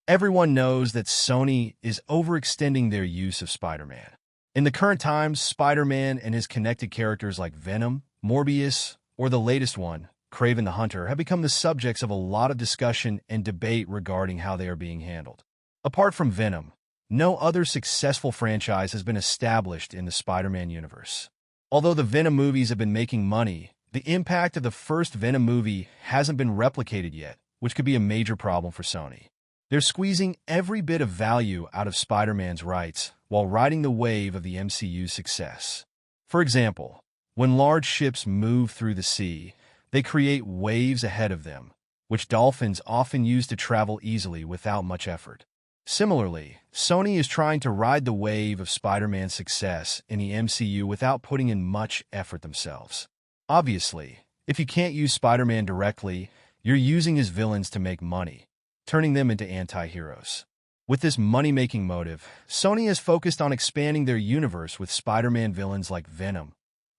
Everyone knows that Sony is overextending their use of Spider-Man. In the current times, Spider-Man and his connected characters like Venom, Morbius, or the latest one, Kraven the Hunter, have become the subjects of a lot of discussion and debate regarding how they are being handled. Apart from Venom, no other successful franchise has been established in the Spider-Man universe. Although the Venom movies have been making money, the impact of the first Venom movie hasn't been replicated yet, which could be a major problem for Sony. They're squeezing every bit of value out of Spider-Man's rights while riding the wave of the MCU's success. For example, when large ships move through the sea, they create waves ahead of them, which dolphins often use to travel easily without much effort. Similarly, Sony is trying to ride the wave of Spider-Man's success in the MCU without putting in much effort themselves. Obviously, if you can't use Spider-Man directly, you're using his villains to make money, turning them into anti-heroes. With this money-making motive, Sony has focused on expanding their universe with Spider-Man villains like Venom,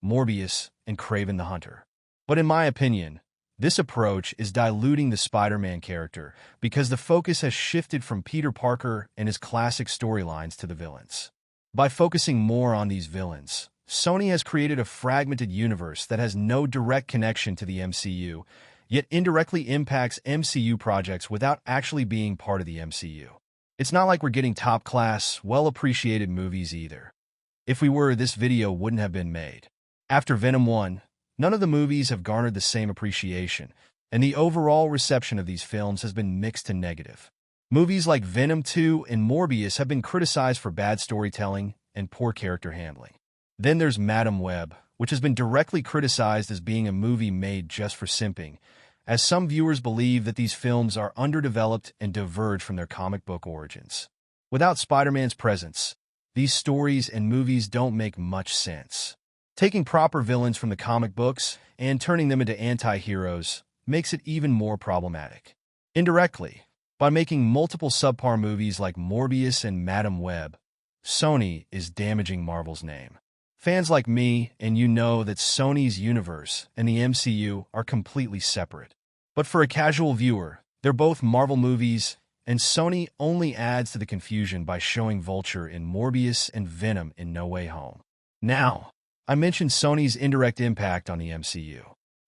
Morbius, and Kraven the Hunter. But in my opinion, this approach is diluting the Spider-Man character because the focus has shifted from Peter Parker and his classic storylines to the villains. By focusing more on these villains, Sony has created a fragmented universe that has no direct connection to the MCU, yet indirectly impacts MCU projects without actually being part of the MCU. It's not like we're getting top-class, well-appreciated movies either. If we were, this video wouldn't have been made. After Venom 1, none of the movies have garnered the same appreciation, and the overall reception of these films has been mixed to negative. Movies like Venom 2 and Morbius have been criticized for bad storytelling and poor character handling. Then there's Madam Web, which has been directly criticized as being a movie made just for simping, as some viewers believe that these films are underdeveloped and diverge from their comic book origins. Without Spider-Man's presence, these stories and movies don't make much sense. Taking proper villains from the comic books and turning them into anti-heroes makes it even more problematic. Indirectly, by making multiple subpar movies like Morbius and Madam Web, Sony is damaging Marvel's name. Fans like me and you know that Sony's universe and the MCU are completely separate. But for a casual viewer, they're both Marvel movies, and Sony only adds to the confusion by showing Vulture in Morbius and Venom in No Way Home. Now, I mentioned Sony's indirect impact on the MCU.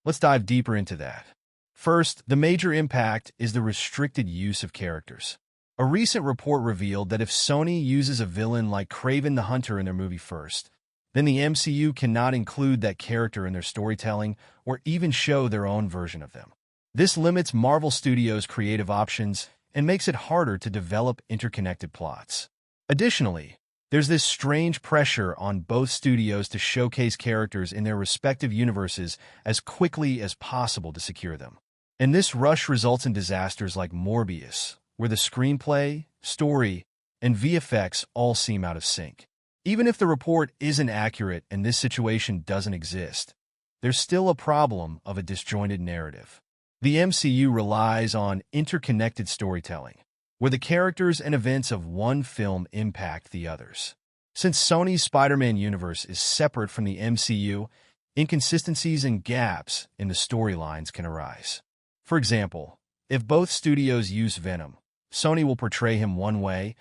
Let's dive deeper into that. First, the major impact is the restricted use of characters. A recent report revealed that if Sony uses a villain like Kraven the Hunter in their movie first, then the MCU cannot include that character in their storytelling or even show their own version of them. This limits Marvel Studios' creative options and makes it harder to develop interconnected plots. Additionally, there's this strange pressure on both studios to showcase characters in their respective universes as quickly as possible to secure them. And this rush results in disasters like Morbius, where the screenplay, story, and VFX all seem out of sync. Even if the report isn't accurate and this situation doesn't exist, there's still a problem of a disjointed narrative. The MCU relies on interconnected storytelling, where the characters and events of one film impact the others. Since Sony's Spider-Man universe is separate from the MCU, inconsistencies and gaps in the storylines can arise. For example, if both studios use Venom, Sony will portray him one way,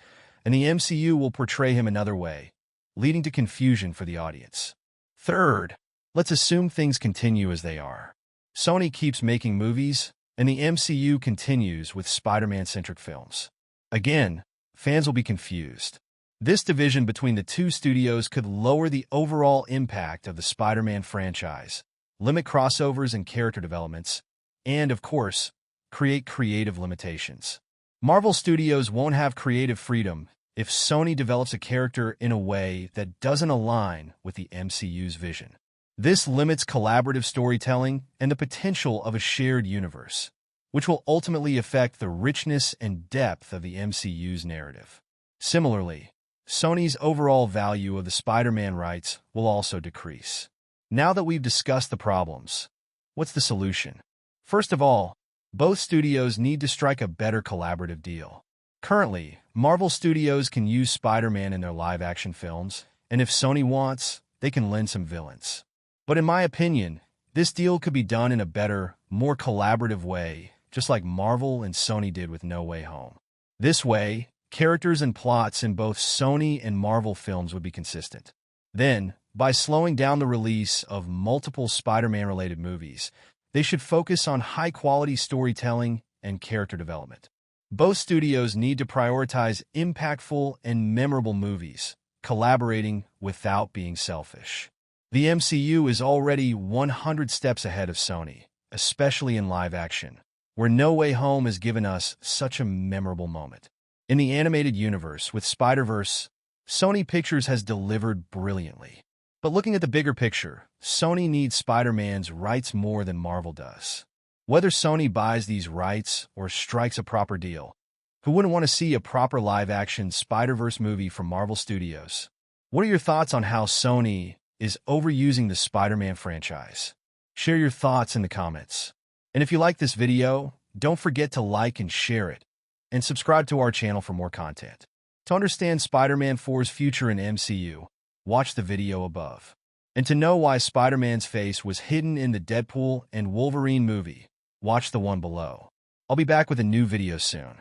and the MCU will portray him another way, leading to confusion for the audience. Third, let's assume things continue as they are. Sony keeps making movies, and the MCU continues with Spider-Man-centric films. Again, fans will be confused. This division between the two studios could lower the overall impact of the Spider-Man franchise, limit crossovers and character developments, and, of course, create creative limitations. Marvel Studios won't have creative freedom if Sony develops a character in a way that doesn't align with the MCU's vision. This limits collaborative storytelling and the potential of a shared universe, which will ultimately affect the richness and depth of the MCU's narrative. Similarly, Sony's overall value of the Spider-Man rights will also decrease. Now that we've discussed the problems, what's the solution? First of all, both studios need to strike a better collaborative deal. Currently, Marvel Studios can use Spider-Man in their live-action films, and if Sony wants, they can lend some villains. But in my opinion, this deal could be done in a better, more collaborative way, just like Marvel and Sony did with No Way Home. This way, characters and plots in both Sony and Marvel films would be consistent. Then, by slowing down the release of multiple Spider-Man-related movies, they should focus on high-quality storytelling and character development. Both studios need to prioritize impactful and memorable movies, collaborating without being selfish. The MCU is already 100 steps ahead of Sony, especially in live action, where No Way Home has given us such a memorable moment. In the animated universe with Spider-Verse, Sony Pictures has delivered brilliantly. But looking at the bigger picture, Sony needs Spider-Man's rights more than Marvel does. Whether Sony buys these rights or strikes a proper deal, who wouldn't want to see a proper live-action Spider-Verse movie from Marvel Studios? What are your thoughts on how Sony is overusing the Spider-Man franchise? Share your thoughts in the comments. And if you like this video, don't forget to like and share it, and subscribe to our channel for more content. To understand Spider-Man 4's future in MCU, watch the video above. And to know why Spider-Man's face was hidden in the Deadpool and Wolverine movie, watch the one below. I'll be back with a new video soon.